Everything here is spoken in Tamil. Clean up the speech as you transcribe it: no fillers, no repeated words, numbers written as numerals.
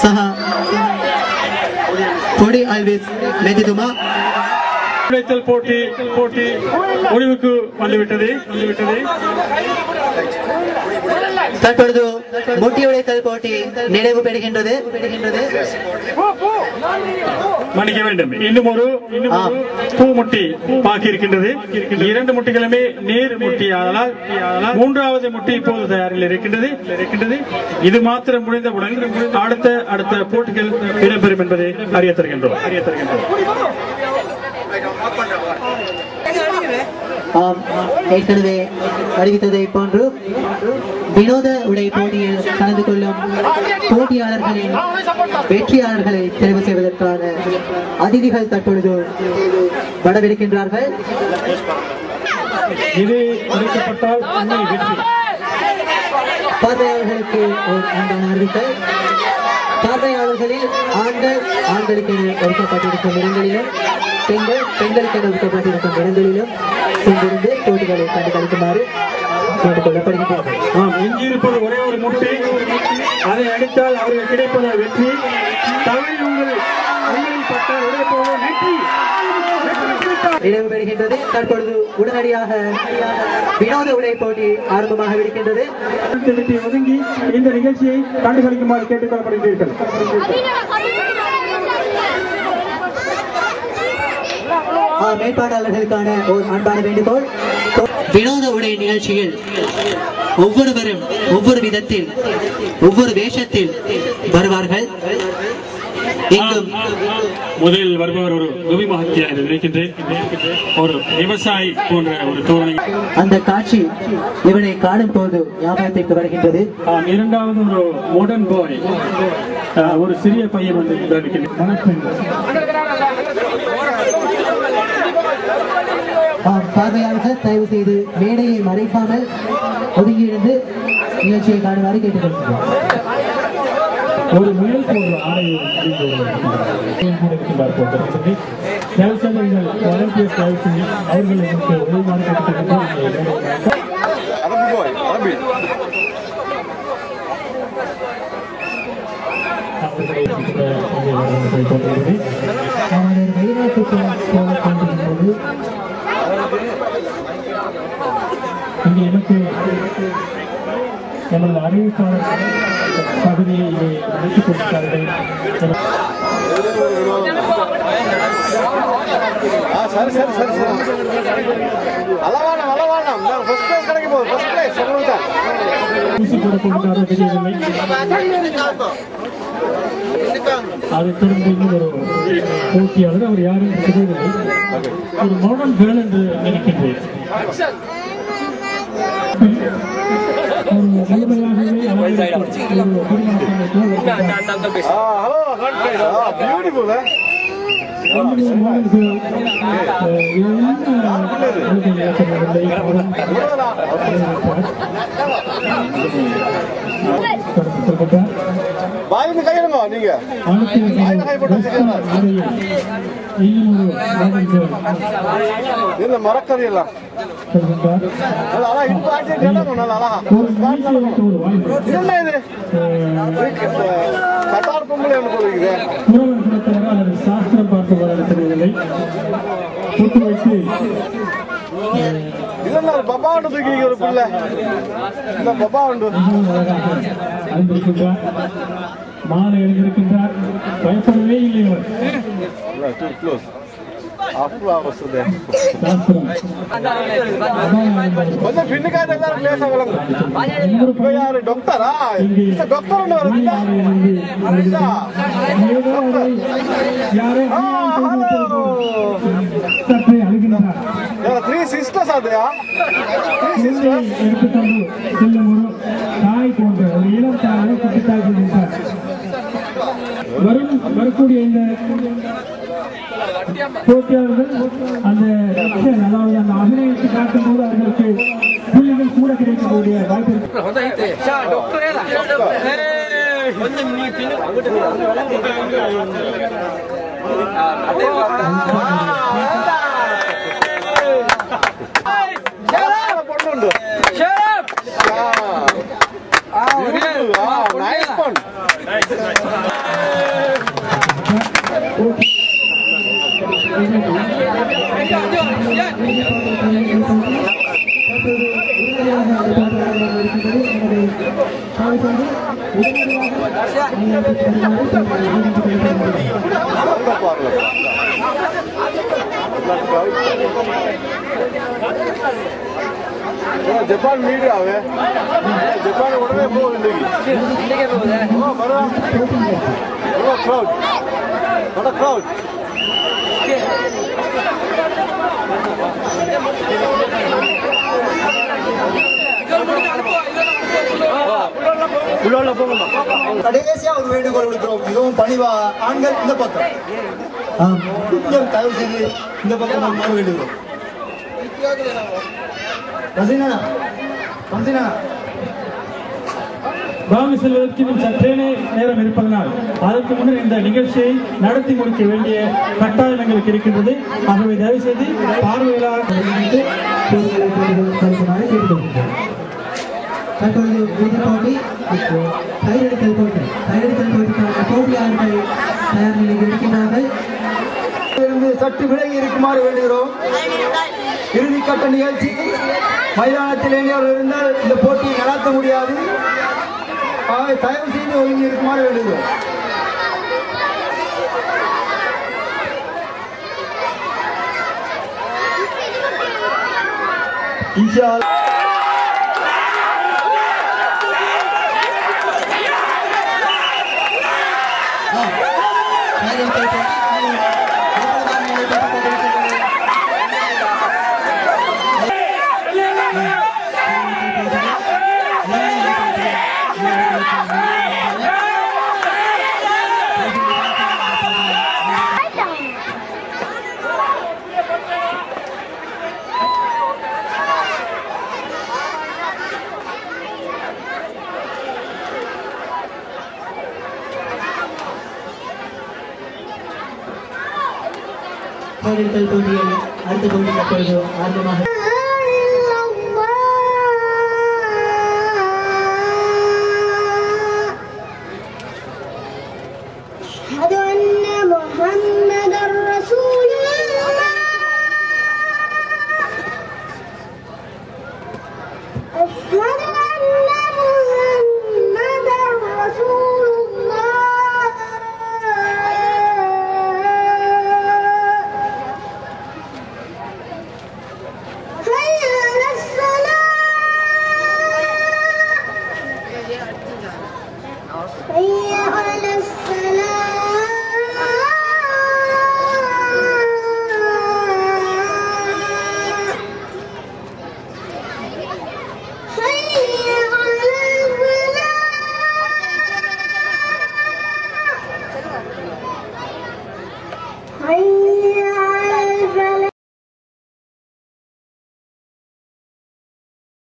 සහ පොඩි අල්විස් මෙතිතුමා உடைத்தல் போட்டி முடிவுக்கு வந்துவிட்டது. தற்பொழுது முட்டி உடைத்தல் போட்டி நிறைவு பெறுகின்றது. மன்னிக்க வேண்டும், இன்னும் ஒரு பூமுட்டி பாக்கி இருக்கின்றது. 2 முட்டிகளுமே நேர் முட்டியாதலால் மூன்றாவது முட்டி இப்போது தயாரில் இருக்கின்றது. இது மாத்திரம் முடிந்தவுடன் அடுத்த போட்டிகள் இடம்பெறும் என்பதை அறிய தருகின்றோம். ஏற்கனவே அறிவித்ததை போன்று வினோத உடை போட்டியில் கலந்து கொள்ளும் போட்டியாளர்களின் வெற்றியாளர்களை தெரிவு செய்வதற்கான அதிதிகள் தற்பொழுது வரவிருக்கின்றார்கள். இது அறிவிக்கப்பட்டால் பார்வையாளர்களுக்கு ஒரு அன்பான அறிவித்தல். பார்வையாளர்களில் ஆண்களுக்கு ஒதுக்கப்பட்டிருக்கும் இடங்களிலும் பெண்களுக்கு ஒதுக்கப்பட்டிருக்கும் இடங்களிலும் சென்றிருந்து போட்டிகளை கண்டுகளிக்குமாறு கேட்டுக்கொள்ளப்படுகின்றார்கள். எஞ்சியிருப்பது ஒரே ஒரு முட்டி, அதை அடித்தால் அவர்கள் கிடைப்பது வெற்றி. தமிழ் உங்களில் பட்டால் உடைப்பது வெற்றி நிறைவு பெறுகின்றது. தற்பொழுது உடனடியாக வினோத உடை போட்டி ஆரம்பமாக இருக்கின்றது. ஒதுங்கி இந்த நிகழ்ச்சியை கண்டுகளிக்குமாறு கேட்டுக்கொள்ளப்படுகிறீர்கள். மேற்பாட்டாளர்களுக்கான ஒரு அன்பான வேண்டுகோள். வினோத உடை நிகழ்ச்சியில் ஒவ்வொருவரும் ஒவ்வொரு விதத்தில் ஒவ்வொரு வேஷத்தில் வருவார்கள். முதலில் வருபவர் ஒரு கவி மகத்தியா என்று நினைக்கின்றேன். ஒரு விவசாயி போன்ற ஒரு தோரணை. அந்த காட்சி இவனை காணும் போது ஞாபகத்திற்கு வருகின்றது. இரண்டாவது ஒரு மாடர்ன் பாய், ஒரு சிறிய பையன் வந்து பார்வையாளர்கள் தயவு செய்து மேடையை மறைக்காமல் ஒதுங்கியிருந்து நிகழ்ச்சியை காணுமாறு கேட்டுக்கொள்கிறோம். ஒரு முயல் போன்ற ஆடையை எனக்கு நமது அறிவிப்பாளர் பகுதியை அழைத்துக் கொடுத்தார்கள். ஊசி போடப்பட்டாரோ தெரியவில்லை. அதைத் தொடர்ந்து இன்னும் ஒரு போட்டியாளர், அவர் யாரும் தெரியவில்லை, ஒரு மாடர்ன் கேர்ள் என்று நினைக்கின்றேன். மறக்கறியெல்லாம் சாஸ்திரம் பார்த்து வளர்த்தவில்லை. பப்பா உண்டு தூக்கி ஒரு பிள்ளை பப்பா உண்டு அறிந்திருக்கின்றார். மாலை எழுந்திருக்கின்றார். பயப்படவே இல்லை. கொஞ்சம் பின்னுக்காக எல்லாரும் பிளேஸ் ஆகலாம். யாரு டாக்டரா? டாக்டர் த்ரீ சிஸ்டர்ஸ் அதையா? எடுத்துக்கொண்டு செல்லும் ஒரு தாய் போன்ற ஒரு இளம் தாய் குட்டி தாய் வரக்கூடிய இந்த போட்டியாளர்கள் அந்த அதாவது அந்த அபிநயத்தை காட்டும் போது அவர்களுக்கு புள்ளிகள் கூட கிடைக்கக்கூடிய வாய்ப்பு இருக்கு. ஜப்பான் மீடியாவே ஜப்பான் உடனே போகுது இன்னைக்கு crowd கடைசியா ஒரு வேண்டுகோள் விடுக்கிறோம். மிகவும் பணிவா ஆண்கள் இந்த பக்கம் கொஞ்சம் தயவு செய்து இந்த பக்கம் நாம் வேண்டுகிறோம். வாங்கி செல்வதற்கு இன்னும் சற்றேனே நேரம் இருப்பதனால் அதற்கு முன்னர் இந்த நிகழ்ச்சியை நடத்தி முடிக்க வேண்டிய கட்டாயம் எங்களுக்கு இருக்கின்றது. ஆகவே தயவு செய்து பார்வையாளர் தற்பொழுது முதல் போட்டி கையெழுத்தல் போட்டி. கையெழுத்தல் போட்டிக்கான போட்டியாளர்கள் தயார் நிலையில் இருக்கின்றார்கள். சற்று விலகி இருக்குமாறு வேண்டுகிறோம். இறுதிக்கட்ட நிகழ்ச்சி மைதானத்தில் இருந்தால் இந்த போட்டியை நடத்த முடியாது. தயவு செய்து ஒதுங்கி இருக்குமாறு வேண்டுகிறோம். கையெழுத்தல் போட்டியில் அடுத்த போட்டி தற்பொழுது ஆரம்பமாக Hi.